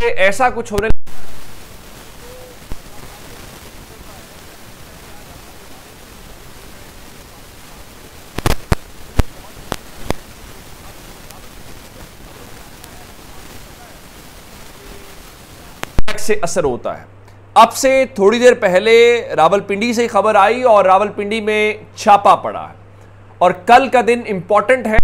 ऐसा कुछ होने से असर होता है। अब से थोड़ी देर पहले रावलपिंडी से खबर आई और रावलपिंडी में छापा पड़ा है और कल का दिन इंपॉर्टेंट है।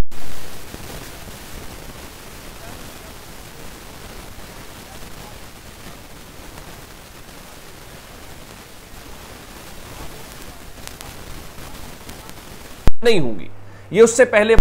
नहीं होंगी ये उससे पहले,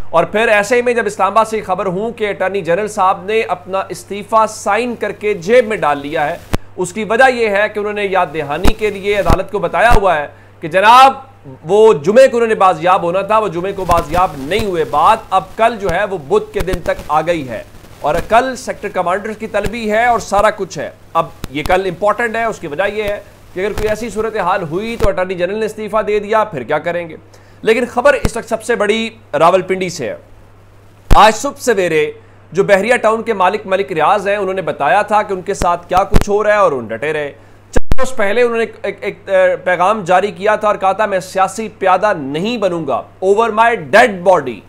और फिर ऐसे में जब इस्लामाबाद से खबर हूं कि अटॉर्नी जनरल साहब ने अपना इस्तीफा साइन करके जेब में डाल लिया है, उसकी वजह यह है कि उन्होंने याद दहानी के लिए अदालत को बताया हुआ है कि जनाब वो जुमे को उन्होंने बाजियाब होना था, वो जुमे को बाजियाब नहीं हुए। बात अब कल जो है वो बुध के दिन तक आ गई है और कल सेक्टर कमांडर की तलबी है और सारा कुछ है। अब ये कल इंपॉर्टेंट है, उसकी वजह यह है कि अगर कोई ऐसी सूरत हाल हुई तो अटॉर्नी जनरल ने इस्तीफा दे दिया, फिर क्या करेंगे। लेकिन खबर इस वक्त सबसे बड़ी रावलपिंडी से है। आज सुबह सवेरे जो बहरिया टाउन के मालिक मलिक रियाज हैं, उन्होंने बताया था कि उनके साथ क्या कुछ हो रहा है और उन डटे रहे। 4 रोज पहले उन्होंने एक पैगाम जारी किया था और कहा था मैं सियासी प्यादा नहीं बनूंगा, ओवर माय डेड बॉडी।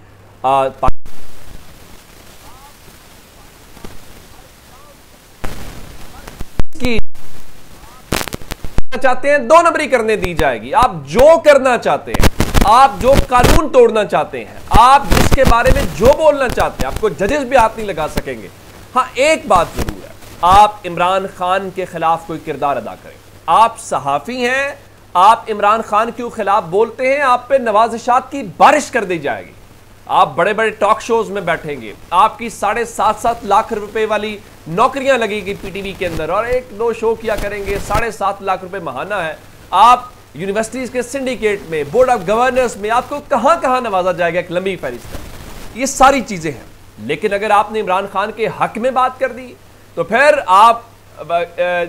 चाहते हैं 2 नंबरी करने दी जाएगी। आप जो करना चाहते हैं, आप जो कानून तोड़ना चाहते हैं, आप जिसके बारे में जो बोलना चाहते हैं, आपको जजेस भी हाथ नहीं लगा सकेंगे। हां, एक बात जरूर है, आप इमरान खान के खिलाफ कोई किरदार अदा करें। आप सहाफी हैं, आप इमरान खान के खिलाफ बोलते हैं, आप पे नवाजिशात की बारिश कर दी जाएगी। आप बड़े बड़े टॉक शोज में बैठेंगे, आपकी 7.5 लाख रुपए वाली नौकरियां लगेगी पीटीवी के अंदर और 1-2 शो किया करेंगे, 7.5 लाख रुपए महाना है। आप यूनिवर्सिटीज के सिंडिकेट में, बोर्ड ऑफ गवर्नर्स में, आपको कहां कहां नवाजा जाएगा, एक लंबी फहरिस्त है। ये सारी चीजें हैं। लेकिन अगर आपने इमरान खान के हक में बात कर दी तो फिर आप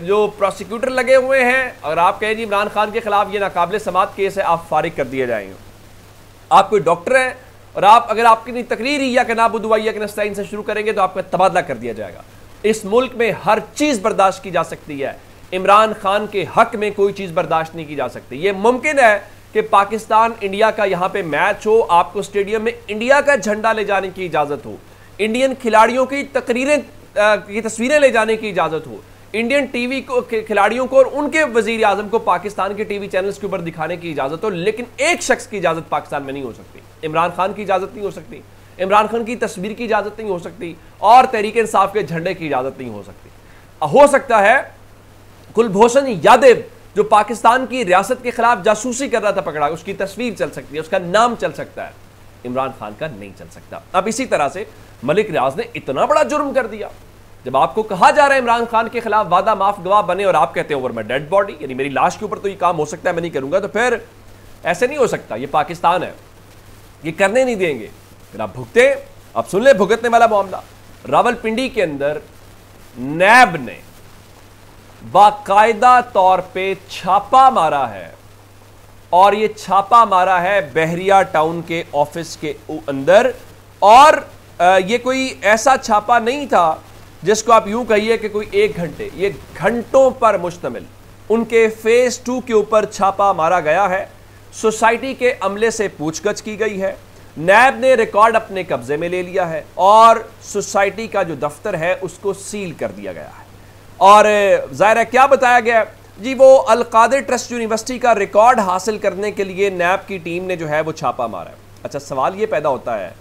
जो प्रोसिक्यूटर लगे हुए हैं, अगर आप कहें जी इमरान खान के खिलाफ ये नाकाबिले समात केस है, आप फारिग कर दिए जाएंगे। आप कोई डॉक्टर हैं और आप अगर आपकी तकरीर या के नाबुदवाइया के नस्ताइन से शुरू करेंगे तो आपका तबादला कर दिया जाएगा। इस मुल्क में हर चीज बर्दाश्त की जा सकती है, इमरान खान के हक में कोई चीज बर्दाश्त नहीं की जा सकती। यह मुमकिन है कि पाकिस्तान इंडिया का यहां पे मैच हो, आपको स्टेडियम में इंडिया का झंडा ले जाने की इजाजत हो, इंडियन खिलाड़ियों की तकरीरें की तस्वीरें ले जाने की इजाजत हो, इंडियन टीवी को खिलाड़ियों को और उनके वजीर आजम को पाकिस्तान के टीवी चैनल्स के ऊपर दिखाने की इजाजत हो। लेकिन एक शख्स की इजाजत पाकिस्तान में नहीं हो सकती, इमरान खान की इजाजत नहीं हो सकती, इमरान खान की तस्वीर की इजाजत नहीं हो सकती और तहरीक इंसाफ के झंडे की इजाजत नहीं हो सकती। हो सकता है कुलभूषण यादव जो पाकिस्तान की रियासत के खिलाफ जासूसी कर रहा था पकड़ा, उसकी तस्वीर चल सकती है, उसका नाम चल सकता है, इमरान खान का नहीं चल सकता। अब इसी तरह से मलिक रियाज ने इतना बड़ा जुर्म कर दिया। जब आपको कहा जा रहा है इमरान खान के खिलाफ वादा माफ गवाह बने और आप कहते हैं ओवर माय डेड बॉडी, यानी मेरी लाश के ऊपर तो ये काम हो सकता है, मैं नहीं करूंगा, तो फिर ऐसे नहीं हो सकता। ये पाकिस्तान है, ये करने नहीं देंगे, फिर आप भुगते। अब सुन ले भुगतने वाला मामला। रावलपिंडी के अंदर नैब ने बाकायदा तौर पे छापा मारा है और ये छापा मारा है बहरिया टाउन के ऑफिस के अंदर। और ये कोई ऐसा छापा नहीं था जिसको आप यूं कहिए कि कोई 1 घंटे, ये घंटों पर मुश्तमिल उनके फेज 2 के ऊपर छापा मारा गया है। सोसाइटी के अमले से पूछगछ की गई है, नैब ने रिकॉर्ड अपने कब्जे में ले लिया है और सोसाइटी का जो दफ्तर है उसको सील कर दिया गया है। और ज़ाहिर है क्या बताया गया जी, वो अल कादिर ट्रस्ट यूनिवर्सिटी का रिकॉर्ड हासिल करने के लिए नैब की टीम ने जो है वो छापा मारा है। अच्छा, सवाल ये पैदा होता है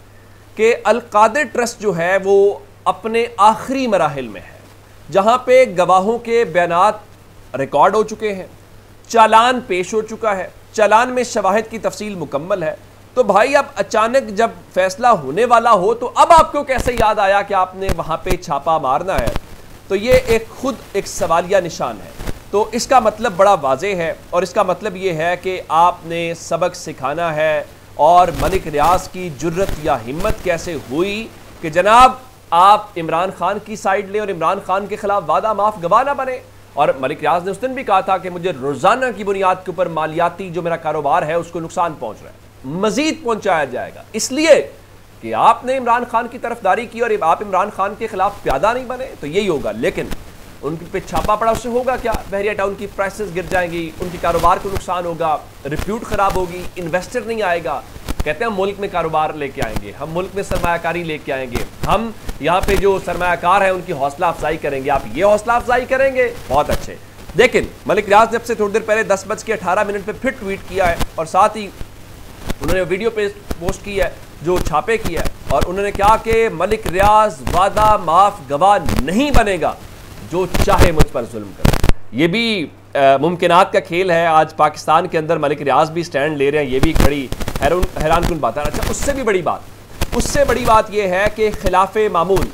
कि अल कादिर ट्रस्ट जो है वो अपने आखिरी मराहिल में है, जहां पे गवाहों के बयानात रिकॉर्ड हो चुके हैं, चालान पेश हो चुका है, चालान में शवाहिद की तफसील मुकम्मल है। तो भाई अब अचानक जब फैसला होने वाला हो तो अब आपको कैसे याद आया कि आपने वहां पे छापा मारना है? तो ये खुद एक सवालिया निशान है। तो इसका मतलब बड़ा वाज़ेह है और इसका मतलब ये है कि आपने सबक सिखाना है। और मलिक रियाज की जुर्रत या हिम्मत कैसे हुई कि जनाब आप इमरान खान की साइड लें और इमरान खान के खिलाफ वादा माफ गवाह ना बने। और मलिक रियाज ने उस दिन भी कहा था कि मुझे रोजाना की बुनियाद के ऊपर मालियाती जो मेरा कारोबार है उसको नुकसान पहुंच रहा है, मजीद पहुंचाया जाएगा, इसलिए कि आपने इमरान खान की तरफदारी की और आप इमरान खान के खिलाफ प्यादा नहीं बने, तो यही होगा। लेकिन उनके पे छापा पड़ा, उससे होगा क्या? बहरिया टाउन की प्राइसेस गिर जाएंगी, उनके कारोबार को नुकसान होगा, रिप्यूट खराब होगी, इन्वेस्टर नहीं आएगा। कहते हैं हम मुल्क में कारोबार लेके आएंगे, हम मुल्क में सरमायाकारी लेके आएंगे, हम यहाँ पे जो सरमायाकार है उनकी हौसला अफजाई करेंगे। आप ये हौसला अफजाई करेंगे, बहुत अच्छे। लेकिन मलिक रियाज ने अब से थोड़ी देर पहले 10:18 पे फिर ट्वीट किया है और साथ ही उन्होंने वीडियो पे पोस्ट की है जो छापे की है, और उन्होंने कहा कि मलिक रियाज वादा माफ गवाह नहीं बनेगा, जो चाहे मुझ पर जुल्म करे। ये भी मुमकिनात का खेल है। आज पाकिस्तान के अंदर मलिक रियाज भी स्टैंड ले रहे हैं, ये भी एक बड़ी हैरानकुन बात है। अच्छा, उससे बड़ी बात यह है कि खिलाफे मामूल,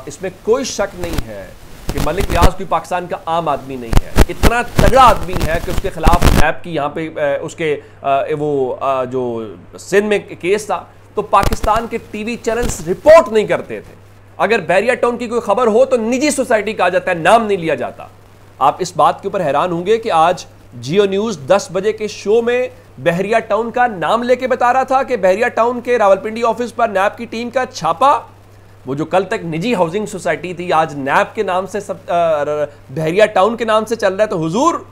इसमें कोई शक नहीं है कि मलिक रियाज कोई पाकिस्तान का आम आदमी नहीं है, इतना तगड़ा आदमी है कि उसके खिलाफ नैब की यहाँ पे उसके जो सिंध में केस था तो पाकिस्तान के टीवी चैनल्स रिपोर्ट नहीं करते थे। अगर बहरिया टाउन की कोई खबर हो तो निजी सोसाइटी कहा जाता है, नाम नहीं लिया जाता। आप इस बात के ऊपर हैरान होंगे कि आज जियो न्यूज़ 10 बजे के शो में बहरिया टाउन का नाम लेके बता रहा था कि बहरिया टाउन के रावलपिंडी ऑफिस पर नैब की टीम का छापा, वो जो कल तक निजी हाउसिंग सोसाइटी थी आज नैब के नाम से सब बहरिया टाउन के नाम से चल रहा है। तो हुजूर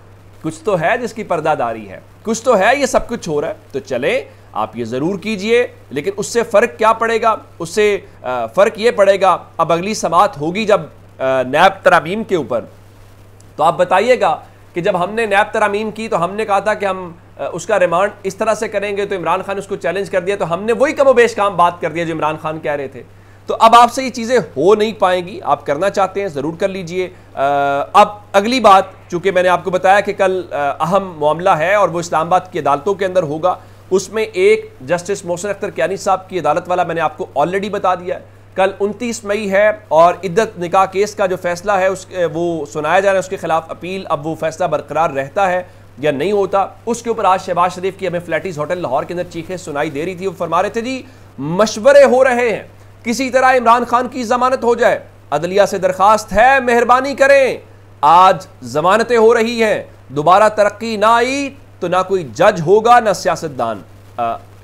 कुछ तो है जिसकी पर्दादारी है, कुछ तो है, ये सब कुछ हो रहा है। तो चले आप ये ज़रूर कीजिए, लेकिन उससे फ़र्क क्या पड़ेगा? उससे फ़र्क ये पड़ेगा अब अगली समाअत होगी जब नैब तरामीम के ऊपर, तो आप बताइएगा कि जब हमने नैब तरामीम की तो हमने कहा था कि हम उसका रिमांड इस तरह से करेंगे, तो इमरान खान उसको चैलेंज कर दिया, तो हमने वही कमोबेश काम बात कर दिया जो इमरान खान कह रहे थे। तो अब आपसे ये चीज़ें हो नहीं पाएंगी। आप करना चाहते हैं ज़रूर कर लीजिए। अब अगली बात, चूँकि मैंने आपको बताया कि कल अहम मामला है और वो इस्लामाबाद की अदालतों के अंदर होगा, उसमें एक जस्टिस मोहसिन अख्तर कियानी साहब की अदालत वाला मैंने आपको ऑलरेडी बता दिया है। कल 29 मई है और इद्दत निकाह केस का जो फैसला है वो सुनाया जा रहा है, उसके खिलाफ अपील। अब वो फैसला बरकरार रहता है या नहीं होता, उसके ऊपर आज शहबाज शरीफ की हमें फ्लैटीज होटल लाहौर के अंदर चीखें सुनाई दे रही थी। वो फरमा रहे थे जी मशवरे हो रहे हैं, किसी तरह इमरान खान की जमानत हो जाए, अदलिया से दरखास्त है मेहरबानी करें। आज जमानतें हो रही हैं, दोबारा तरक्की ना आई तो ना कोई जज होगा ना सियासतदान।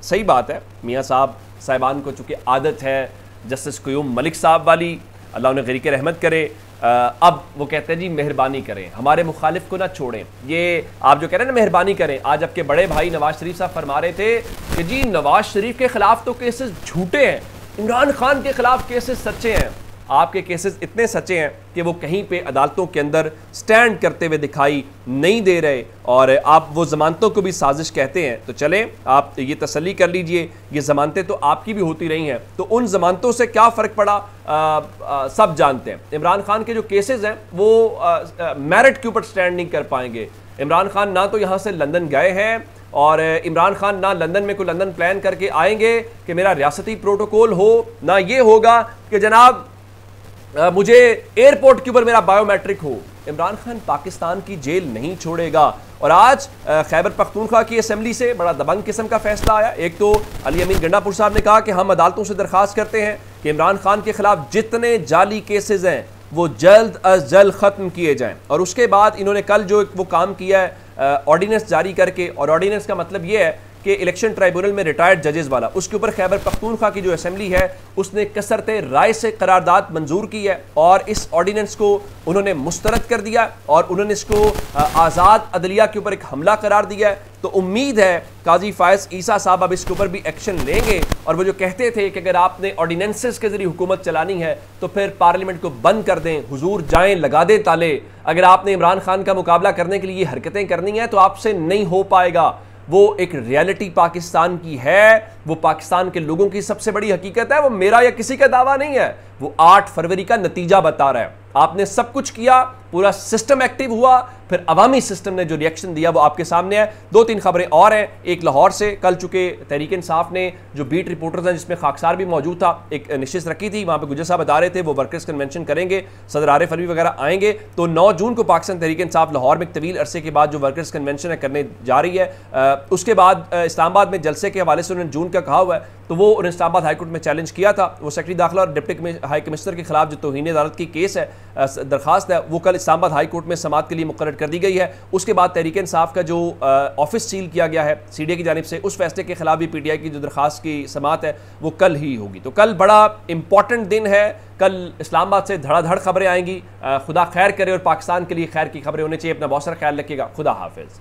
सही बात है, मियाँ साहब साहिबान को चूँकि आदत है जस्टिस क़य्यूम मलिक साहब वाली, अल्लाह उन्हें ग़रीक़ रहमत करे, अब वो कहते हैं जी मेहरबानी करें, हमारे मुखालिफ को ना छोड़ें। ये आप जो कह रहे हैं ना मेहरबानी करें, आज आपके बड़े भाई नवाज शरीफ साहब फरमा रहे थे कि जी नवाज शरीफ के खिलाफ तो केसेस झूठे हैं, इमरान खान के खिलाफ केसेस सच्चे हैं। आपके केसेस इतने सच्चे हैं कि वो कहीं पे अदालतों के अंदर स्टैंड करते हुए दिखाई नहीं दे रहे, और आप वो ज़मानतों को भी साजिश कहते हैं। तो चलें आप ये तसल्ली कर लीजिए, ये ज़मानतें तो आपकी भी होती रही हैं, तो उन ज़मानतों से क्या फ़र्क पड़ा सब जानते हैं। इमरान खान के जो केसेस हैं वो मेरिट के ऊपर स्टैंड नहीं कर पाएंगे। इमरान खान ना तो यहाँ से लंदन गए हैं, और इमरान खान ना लंदन में कोई लंदन प्लान करके आएंगे कि मेरा रियासती प्रोटोकॉल हो, ना ये होगा कि जनाब मुझे एयरपोर्ट के ऊपर मेरा बायोमेट्रिक हो। इमरान खान पाकिस्तान की जेल नहीं छोड़ेगा। और आज खैबर पख्तूनख्वा की असेंबली से बड़ा दबंग किस्म का फैसला आया। एक तो अली अमीन गंडापुर साहब ने कहा कि हम अदालतों से दरख्वास्त करते हैं कि इमरान खान के खिलाफ जितने जाली केसेस हैं वो जल्द अज जल्द ख़त्म किए जाएं। और उसके बाद इन्होंने कल जो वो काम किया है ऑर्डिनेंस जारी करके, और ऑर्डिनेंस का मतलब ये है कि इलेक्शन ट्राइब्यूनल में रिटायर्ड जजेस वाला, उसके ऊपर खैबर पख्तूनख्वा की जो असेंबली है उसने कसरते राय से करारदाद मंजूर की है, और इस ऑर्डिनेंस को उन्होंने मुस्तरद कर दिया और उन्होंने इसको आज़ाद अदलिया के ऊपर एक हमला करार दिया है। तो उम्मीद है काजी फायज ईसा साहब अब इसके ऊपर भी एक्शन लेंगे, और वो जो कहते थे कि अगर आपने ऑर्डिनेंसेस के जरिए हुकूमत चलानी है तो फिर पार्लियामेंट को बंद कर दें, हुजूर जाएं लगा दें ताले। अगर आपने इमरान खान का मुकाबला करने के लिए ये हरकतें करनी है तो आपसे नहीं हो पाएगा। वो एक रियलिटी पाकिस्तान की है, वो पाकिस्तान के लोगों की सबसे बड़ी हकीकत है। वो मेरा या किसी का दावा नहीं है, वो 8 फरवरी का नतीजा बता रहा है। आपने सब कुछ किया, पूरा सिस्टम एक्टिव हुआ, फिर अवामी सिस्टम ने जो रिएक्शन दिया वो आपके सामने है। 2-3 खबरें और हैं, एक लाहौर से कल चुके तहरीक इंसाफ ने जो बीट रिपोर्टर्स हैं जिसमें खाकसार भी मौजूद था, एक नशिस्त रखी थी, वहाँ पे गुजर साहब बता रहे थे वो वर्कर्स कन्वेंशन करेंगे, सदर आरिफ अलवी वगैरह आएंगे। तो 9 जून को पाकिस्तान तहरीक इंसाफ लाहौर में एक तवील अरसे के बाद जो वर्कर्स कन्वेंशन है करने जा रही है। उसके बाद इस्लामाबाद में जलसे के हवाले से उन्होंने जून का कहा हुआ है, तो वो उन्होंने इस्लामाबाद हाईकोर्ट में चैलेंज किया था। वो सेक्रेटरी दाखिला और डिप्टी हाई कमिश्नर के खिलाफ जो तौहीन अदालत की केस है दरखास्त है वो कल इस्लामाबाद हाई कोर्ट में समाअत के लिए मुकर्रर कर दी गई है। उसके बाद तहरीक इंसाफ का जो ऑफिस सील किया गया है CDA की जानिब से, उस फैसले के खिलाफ भी PTI की जो दरखास्त की समाअत है वो कल ही होगी। तो कल बड़ा इंपॉर्टेंट दिन है, कल इस्लामाबाद से धड़ाधड़ खबरें आएंगी। खुदा खैर करे और पाकिस्तान के लिए खैर की खबरें होनी चाहिए। अपना बहुत सारा ख्याल रखिएगा। खुदा हाफिज।